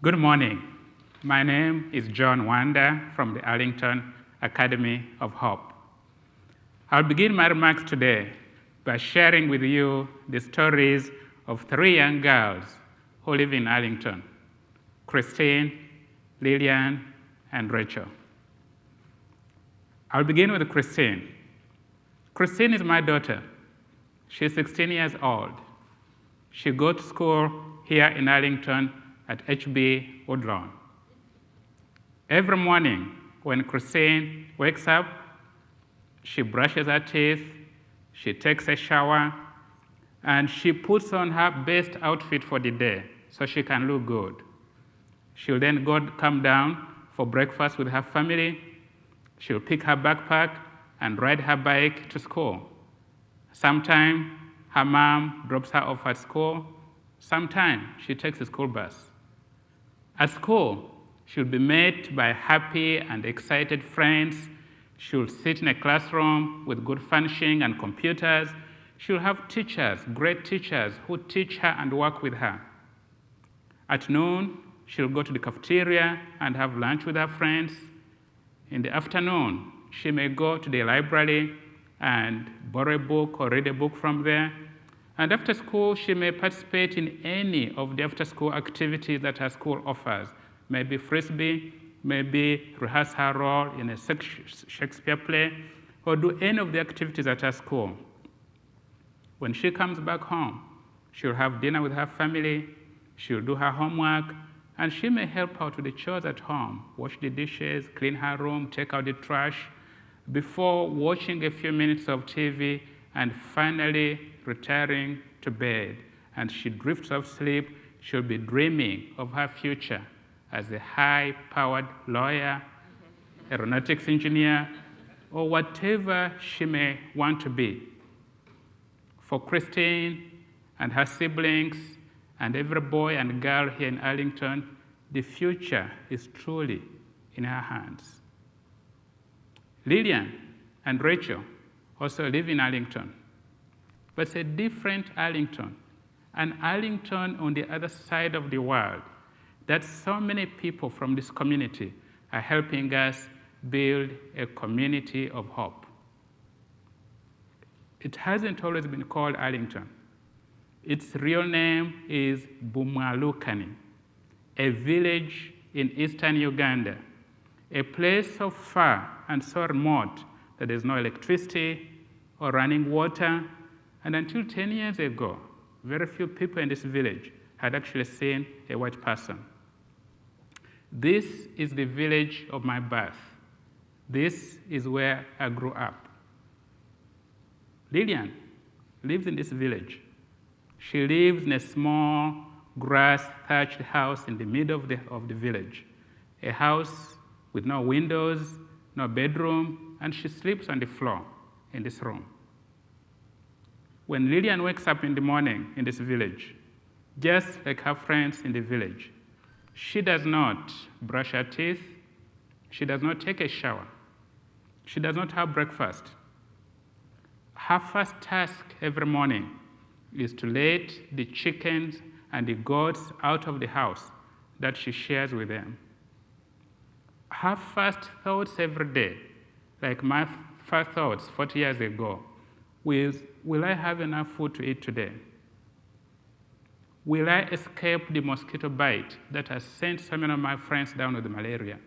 Good morning. My name is Wanda from the Arlington Academy of Hope. I'll begin my remarks today by sharing with you the stories of three young girls who live in Arlington: Christine, Lillian, and Rachel. I'll begin with Christine. Christine is my daughter. She's 16 years old. She goes to school here in Arlington at HB Woodlawn. Every morning when Christine wakes up, she brushes her teeth, she takes a shower, and she puts on her best outfit for the day so she can look good. She'll then come down for breakfast with her family. She'll pick her backpack and ride her bike to school. Sometimes her mom drops her off at school. Sometimes she takes a school bus. At school, she'll be met by happy and excited friends. She'll sit in a classroom with good furnishing and computers. She'll have teachers, great teachers, who teach her and work with her. At noon, she'll go to the cafeteria and have lunch with her friends. In the afternoon, she may go to the library and borrow a book or read a book from there. And after school, she may participate in any of the after-school activities that her school offers. Maybe frisbee, maybe rehearse her role in a Shakespeare play, or do any of the activities at her school. When she comes back home, she'll have dinner with her family, she'll do her homework, and she may help out with the chores at home, wash the dishes, clean her room, take out the trash, before watching a few minutes of TV and finally retiring to bed. And she drifts off sleep. She'll be dreaming of her future as a high-powered lawyer, aeronautics engineer, or whatever she may want to be. For Christine and her siblings and every boy and girl here in Arlington, the future is truly in her hands. Lillian and Rachel also live in Arlington, but it's a different Arlington, an Arlington on the other side of the world that so many people from this community are helping us build a community of hope. It hasn't always been called Arlington. Its real name is Bumwalukani, a village in eastern Uganda, a place so far and so remote that there's no electricity or running water. And until 10 years ago, very few people in this village had actually seen a white person. This is the village of my birth. This is where I grew up. Lillian lives in this village. She lives in a small, grass-thatched house in the middle of the village, a house with no windows, no bedroom, and she sleeps on the floor in this room. When Lillian wakes up in the morning in this village, just like her friends in the village, she does not brush her teeth, she does not take a shower, she does not have breakfast. Her first task every morning is to let the chickens and the goats out of the house that she shares with them. Her first thoughts every day, like my first thoughts 40 years ago, will I have enough food to eat today? Will I escape the mosquito bite that has sent so many of my friends down with malaria?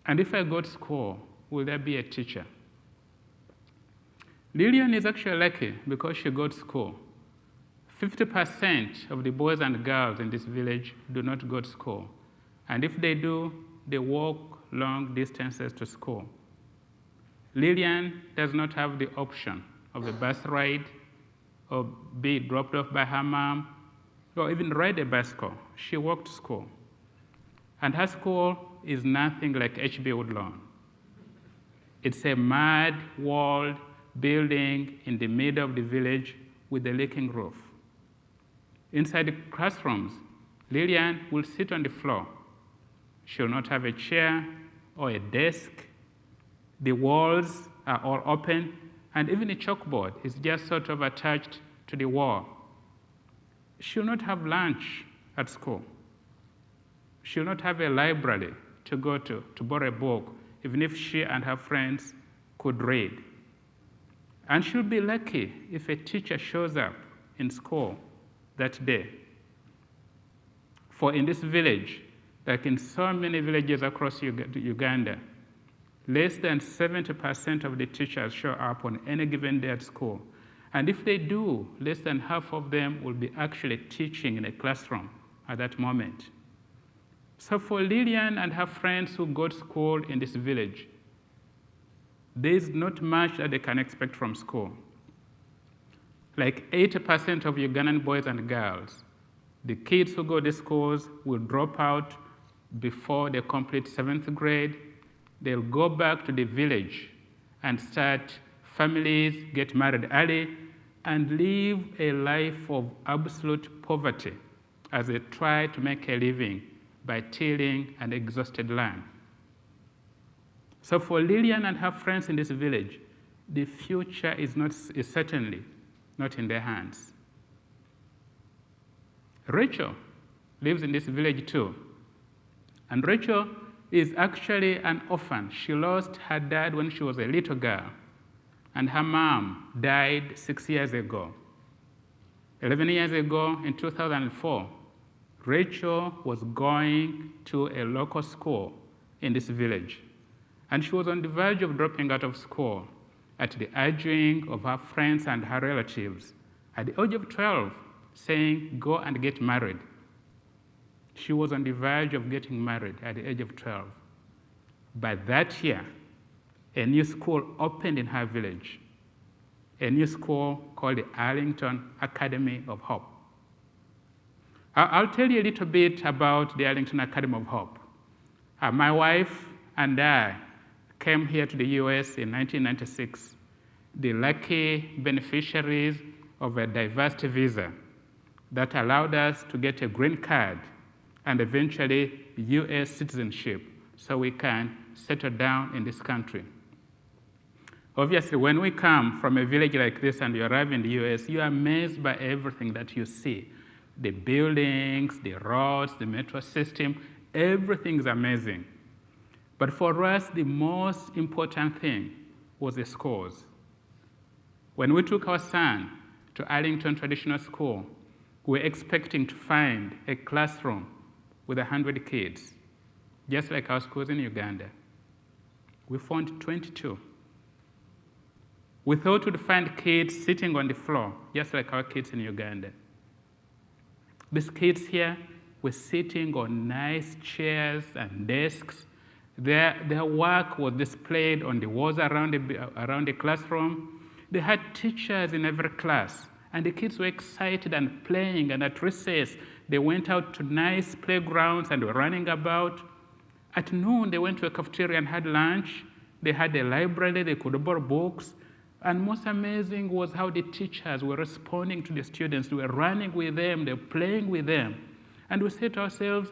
And if I go to school, will there be a teacher? Lillian is actually lucky because she goes to school. 50% of the boys and girls in this village do not go to school. And if they do, they walk long distances to school. Lillian does not have the option of a bus ride or be dropped off by her mom or even ride a bicycle. She walked to school. And her school is nothing like HB Woodlawn. It's a mud-walled building in the middle of the village with a leaking roof. Inside the classrooms, Lillian will sit on the floor. She'll not have a chair or a desk. The walls are all open, and even the chalkboard is just sort of attached to the wall. She'll not have lunch at school. She'll not have a library to go to borrow a book, even if she and her friends could read. And she'll be lucky if a teacher shows up in school that day. For in this village, like in so many villages across Uganda, less than 70% of the teachers show up on any given day at school. And if they do, less than half of them will be actually teaching in a classroom at that moment. So for Lillian and her friends who go to school in this village, there is not much that they can expect from school. Like 80% of Ugandan boys and girls, the kids who go to schools will drop out before they complete 7th grade. They'll go back to the village and start families, get married early, and live a life of absolute poverty as they try to make a living by tilling an exhausted land. So for Lillian and her friends in this village, the future is certainly not in their hands. Rachel lives in this village too. And Rachel is actually an orphan. She lost her dad when she was a little girl, and her mom died 6 years ago. 11 years ago, in 2004, Rachel was going to a local school in this village, and she was on the verge of dropping out of school at the urging of her friends and her relatives at the age of 12, saying, "Go and get married." She was on the verge of getting married at the age of 12. But that year, a new school opened in her village, a new school called the Arlington Academy of Hope. I'll tell you a little bit about the Arlington Academy of Hope. My wife and I came here to the US in 1996, the lucky beneficiaries of a diversity visa that allowed us to get a green card and eventually US citizenship so we can settle down in this country. Obviously, when we come from a village like this and you arrive in the US, you are amazed by everything that you see. The buildings, the roads, the metro system, everything is amazing. But for us, the most important thing was the schools. When we took our son to Arlington Traditional School, we were expecting to find a classroom with 100 kids, just like our schools in Uganda. We found 22. We thought we'd find kids sitting on the floor, just like our kids in Uganda. These kids here were sitting on nice chairs and desks. Their work was displayed on the walls around the classroom. They had teachers in every class, and the kids were excited and playing, and at recess, they went out to nice playgrounds and were running about. At noon, they went to a cafeteria and had lunch. They had a library, they could borrow books. And most amazing was how the teachers were responding to the students. They were running with them, they were playing with them. And we said to ourselves,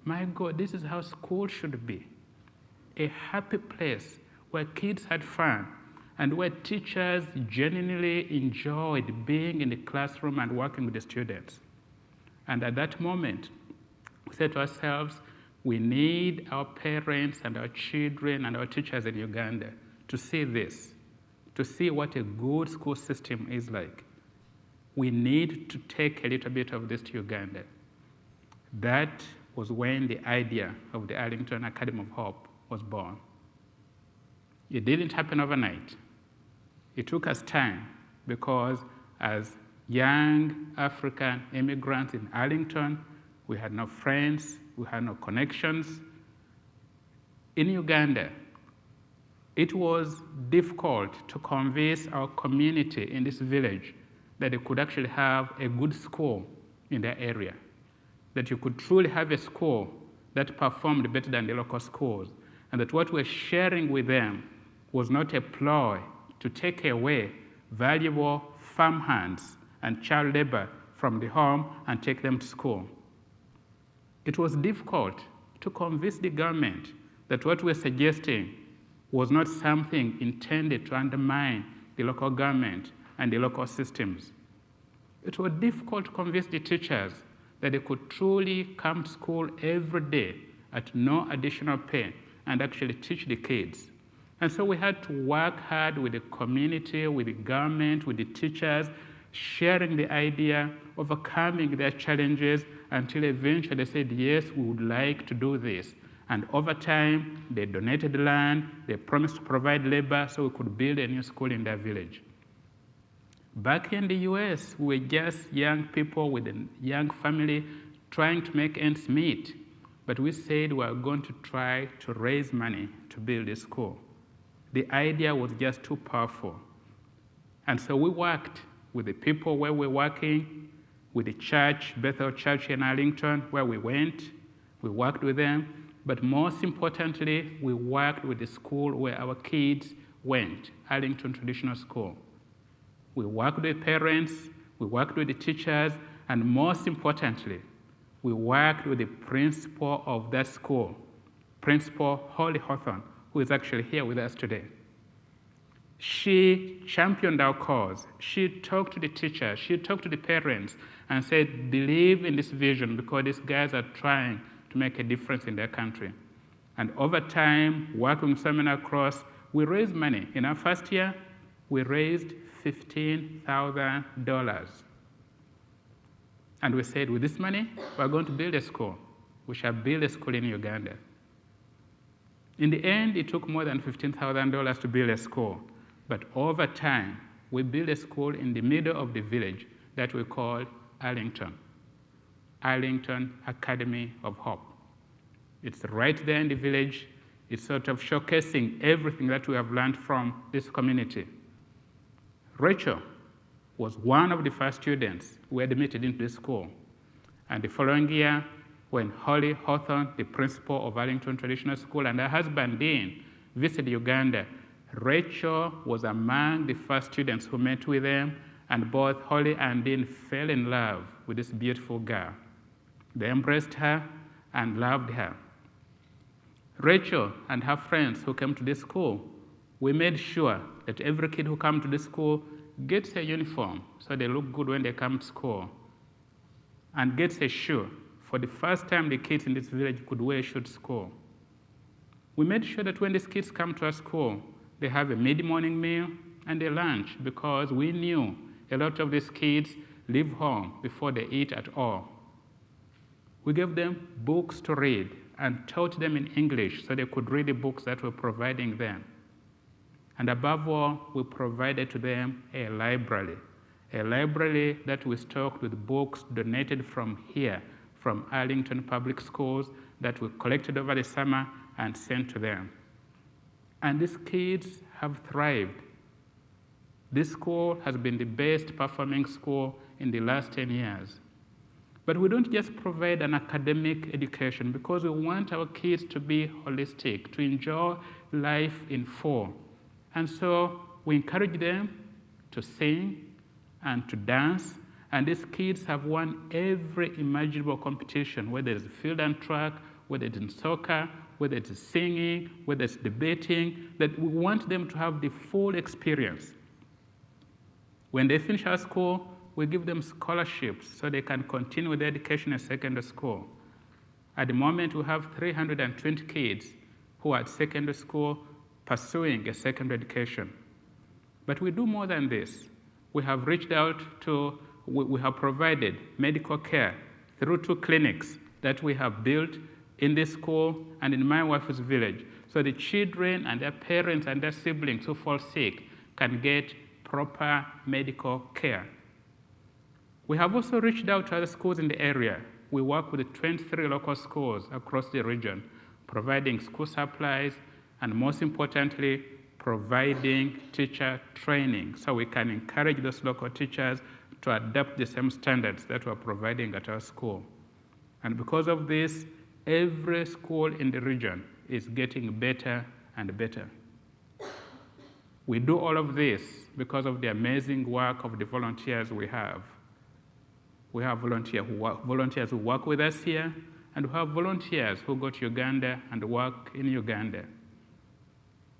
my God, this is how school should be. A happy place where kids had fun and where teachers genuinely enjoyed being in the classroom and working with the students. And at that moment, we said to ourselves, we need our parents and our children and our teachers in Uganda to see this, to see what a good school system is like. We need to take a little bit of this to Uganda. That was when the idea of the Arlington Academy of Hope was born. It didn't happen overnight. It took us time because as young African immigrants in Arlington, we had no friends, we had no connections. In Uganda, it was difficult to convince our community in this village that they could actually have a good school in their area, that you could truly have a school that performed better than the local schools, and that what we're sharing with them was not a ploy to take away valuable farm hands and child labor from the home and take them to school. It was difficult to convince the government that what we're suggesting was not something intended to undermine the local government and the local systems. It was difficult to convince the teachers that they could truly come to school every day at no additional pay and actually teach the kids. And so we had to work hard with the community, with the government, with the teachers, sharing the idea, overcoming their challenges until eventually they said, yes, we would like to do this. And over time, they donated land, they promised to provide labor so we could build a new school in their village. Back in the US, we were just young people with a young family trying to make ends meet. But we said we are going to try to raise money to build a school. The idea was just too powerful. And so we worked with the people where we were working, with the church, Bethel Church in Arlington, where we went. We worked with them. But most importantly, we worked with the school where our kids went, Arlington Traditional School. We worked with parents, we worked with the teachers, and most importantly, we worked with the principal of that school, Principal Holly Hawthorne, who is actually here with us today. She championed our cause. She talked to the teachers, she talked to the parents, and said, believe in this vision because these guys are trying to make a difference in their country. And over time, working with Seminar Cross, we raised money. In our first year, we raised $15,000. And we said, with this money, we're going to build a school. We shall build a school in Uganda. In the end, it took more than $15,000 to build a school. But over time, we built a school in the middle of the village that we called Arlington, Arlington Academy of Hope. It's right there in the village. It's sort of showcasing everything that we have learned from this community. Rachel was one of the first students who were admitted into the school. And the following year, when Holly Hawthorne, the principal of Arlington Traditional School, and her husband, Dean, visited Uganda, Rachel was among the first students who met with them, and both Holly and Dean fell in love with this beautiful girl. They embraced her and loved her. Rachel and her friends who came to this school, we made sure that every kid who comes to this school gets a uniform so they look good when they come to school, and gets a shoe. For the first time, the kids in this village could wear a shoe to school. We made sure that when these kids come to our school, they have a mid-morning meal and a lunch, because we knew a lot of these kids leave home before they eat at all. We gave them books to read and taught them in English so they could read the books that we're providing them. And above all, we provided to them a library that we stocked with books donated from here, from Arlington Public Schools, that we collected over the summer and sent to them. And these kids have thrived. This school has been the best performing school in the last 10 years. But we don't just provide an academic education, because we want our kids to be holistic, to enjoy life in full. And so we encourage them to sing and to dance, and these kids have won every imaginable competition, whether it's field and track, whether it's in soccer, whether it's singing, whether it's debating, that we want them to have the full experience. When they finish our school, we give them scholarships so they can continue with their education in secondary school. At the moment, we have 320 kids who are at secondary school pursuing a secondary education. But we do more than this. We have reached out to, we have provided medical care through 2 clinics that we have built in this school and in my wife's village, so the children and their parents and their siblings who fall sick can get proper medical care. We have also reached out to other schools in the area. We work with 23 local schools across the region, providing school supplies, and most importantly, providing teacher training so we can encourage those local teachers to adopt the same standards that we're providing at our school. And because of this, every school in the region is getting better and better. We do all of this because of the amazing work of the volunteers we have. We have volunteers who work with us here, and we have volunteers who go to Uganda and work in Uganda.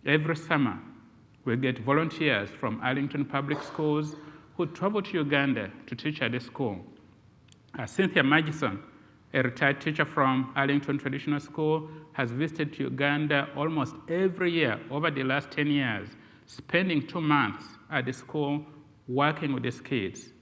Every summer, we get volunteers from Arlington Public Schools who travel to Uganda to teach at the school. Cynthia Magison, a retired teacher from Arlington Traditional School, has visited Uganda almost every year over the last 10 years, spending 2 months at the school working with these kids.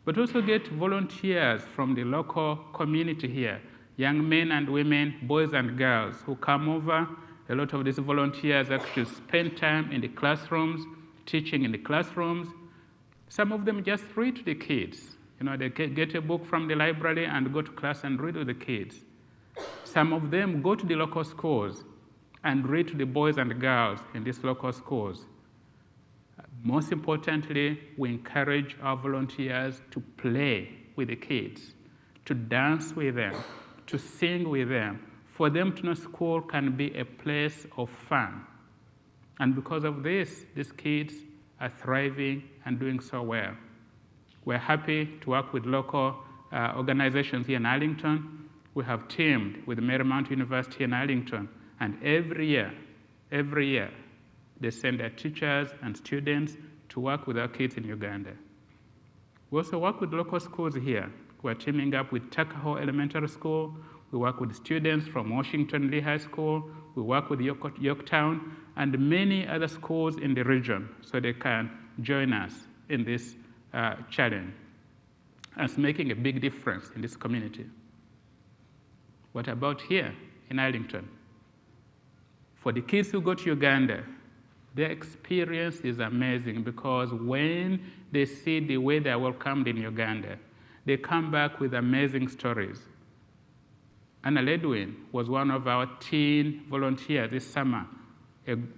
But also get volunteers from the local community here, young men and women, boys and girls who come over. A lot of these volunteers actually spend time in the classrooms, teaching in the classrooms. Some of them just read to the kids. They get a book from the library and go to class and read with the kids. Some of them go to the local schools and read to the boys and girls in these local schools. Most importantly, we encourage our volunteers to play with the kids, to dance with them, to sing with them. For them to know school can be a place of fun. And because of this, these kids are thriving and doing so well. We're happy to work with local organizations here in Arlington. We have teamed with Marymount University in Arlington, and every year, they send their teachers and students to work with our kids in Uganda. We also work with local schools here. We're teaming up with Takaho Elementary School. We work with students from Washington Lee High School. We work with Yorktown and many other schools in the region so they can join us in this challenge. And it's making a big difference in this community. What about here in Arlington? For the kids who go to Uganda, their experience is amazing because when they see the way they are welcomed in Uganda, they come back with amazing stories. Anna Ledwin was one of our teen volunteers this summer,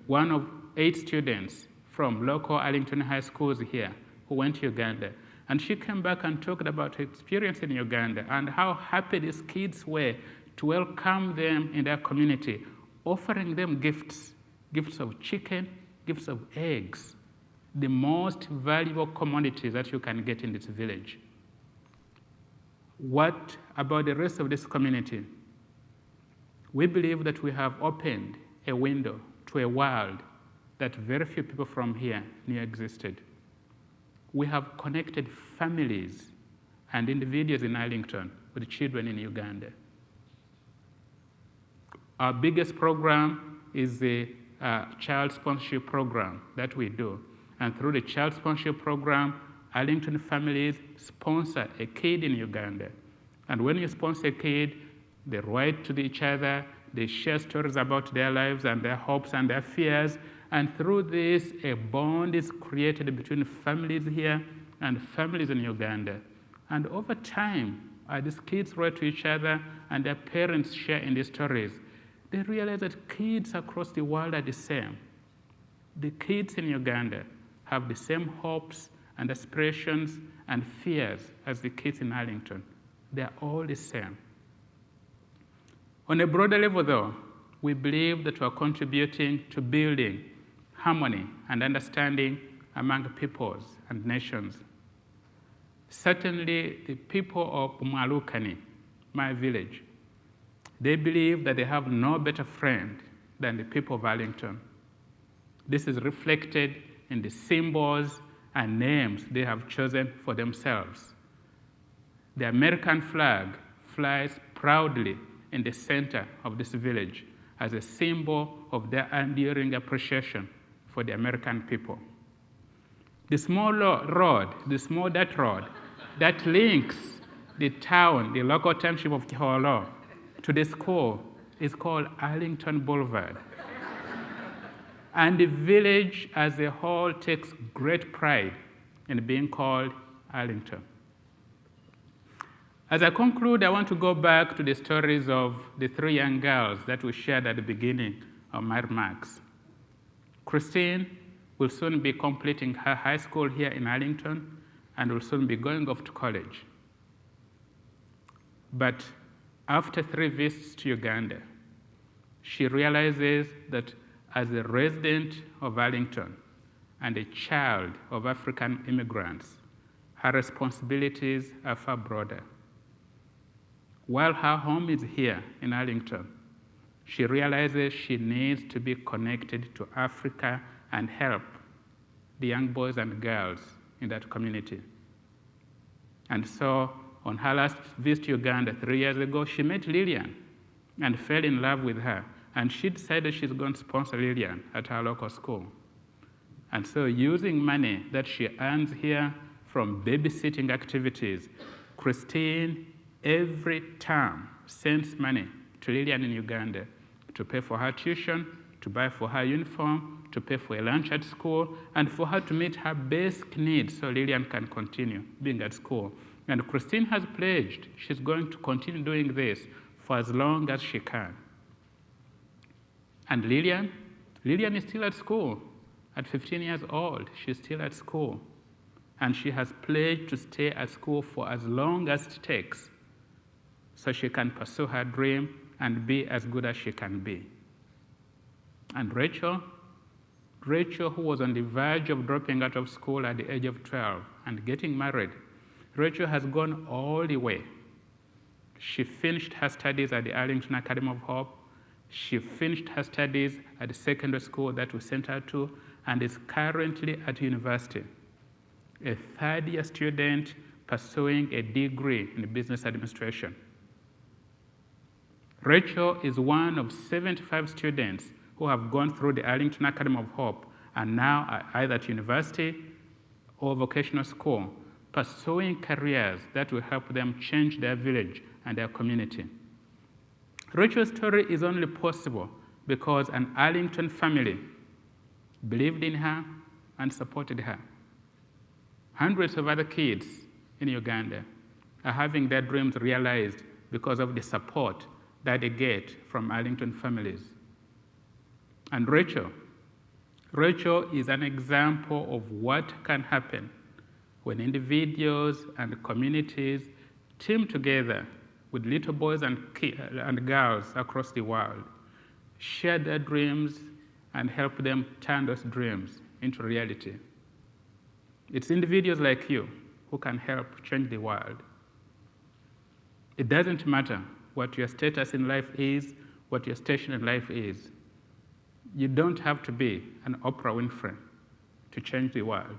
one of 8 students from local Arlington high schools here who went to Uganda. And she came back and talked about her experience in Uganda and how happy these kids were to welcome them in their community, offering them gifts of chicken, gifts of eggs, the most valuable commodities that you can get in this village. What about the rest of this community? We believe that we have opened a window to a world that very few people from here knew existed. We have connected families and individuals in Arlington with children in Uganda. Our biggest program is the child sponsorship program that we do. And through the child sponsorship program, Arlington families sponsor a kid in Uganda. And when you sponsor a kid, they write to each other, they share stories about their lives and their hopes and their fears. And through this, a bond is created between families here and families in Uganda. And over time, as these kids write to each other and their parents share in these stories, they realize that kids across the world are the same. The kids in Uganda have the same hopes and aspirations and fears as the kids in Arlington. They are all the same. On a broader level, though, we believe that we are contributing to building harmony and understanding among peoples and nations. Certainly, the people of Mwalukani, my village, they believe that they have no better friend than the people of Arlington. This is reflected in the symbols and names they have chosen for themselves. The American flag flies proudly in the center of this village as a symbol of their enduring appreciation for the American people. The small dirt road that links the town, the local township of Kiholo, to the school is called Arlington Boulevard. And the village as a whole takes great pride in being called Arlington. As I conclude, I want to go back to the stories of the 3 young girls that we shared at the beginning of my remarks. Christine will soon be completing her high school here in Arlington and will soon be going off to college. But after 3 visits to Uganda, she realizes that as a resident of Arlington and a child of African immigrants, her responsibilities are far broader. While her home is here in Arlington, she realizes she needs to be connected to Africa and help the young boys and girls in that community. And so On her last visit to Uganda 3 years ago, she met Lillian and fell in love with her. And she decided she's going to sponsor Lillian at her local school. And so using money that she earns here from babysitting activities, Christine every term sends money to Lillian in Uganda to pay for her tuition, to buy for her uniform, to pay for a lunch at school, and for her to meet her basic needs so Lillian can continue being at school. And Christine has pledged she's going to continue doing this for as long as she can. And Lillian is still at school. At 15 years old, she's still at school. And she has pledged to stay at school for as long as it takes so she can pursue her dream and be as good as she can be. And Rachel, who was on the verge of dropping out of school at the age of 12 and getting married, Rachel has gone all the way. She finished her studies at the Arlington Academy of Hope. She finished her studies at the secondary school that we sent her to, and is currently at university, a third-year student pursuing a degree in business administration. Rachel is one of 75 students who have gone through the Arlington Academy of Hope and now are either at university or vocational school, pursuing careers that will help them change their village and their community. Rachel's story is only possible because an Arlington family believed in her and supported her. Hundreds of other kids in Uganda are having their dreams realized because of the support that they get from Arlington families. And Rachel is an example of what can happen when individuals and communities team together with little boys and girls across the world, share their dreams, and help them turn those dreams into reality. It's individuals like you who can help change the world. It doesn't matter what your status in life is, what your station in life is. You don't have to be an Oprah Winfrey to change the world.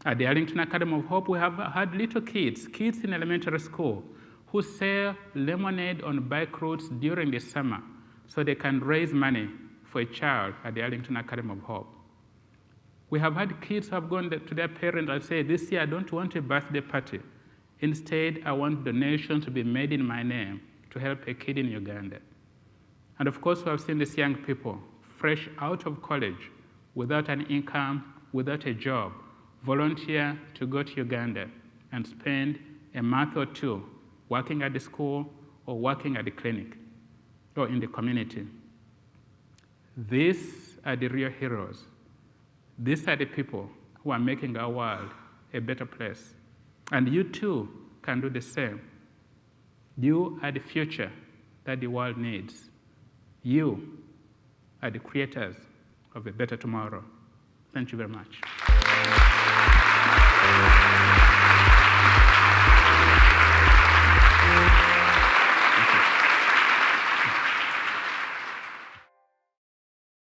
At the Arlington Academy of Hope, we have had little kids in elementary school, who sell lemonade on bike routes during the summer so they can raise money for a child at the Arlington Academy of Hope. We have had kids who have gone to their parents and say, this year I don't want a birthday party. Instead, I want donations to be made in my name to help a kid in Uganda. And of course, we have seen these young people, fresh out of college, without an income, without a job, volunteer to go to Uganda and spend a month or two working at the school or working at the clinic or in the community. These are the real heroes. These are the people who are making our world a better place. And you too can do the same. You are the future that the world needs. You are the creators of a better tomorrow. Thank you very much.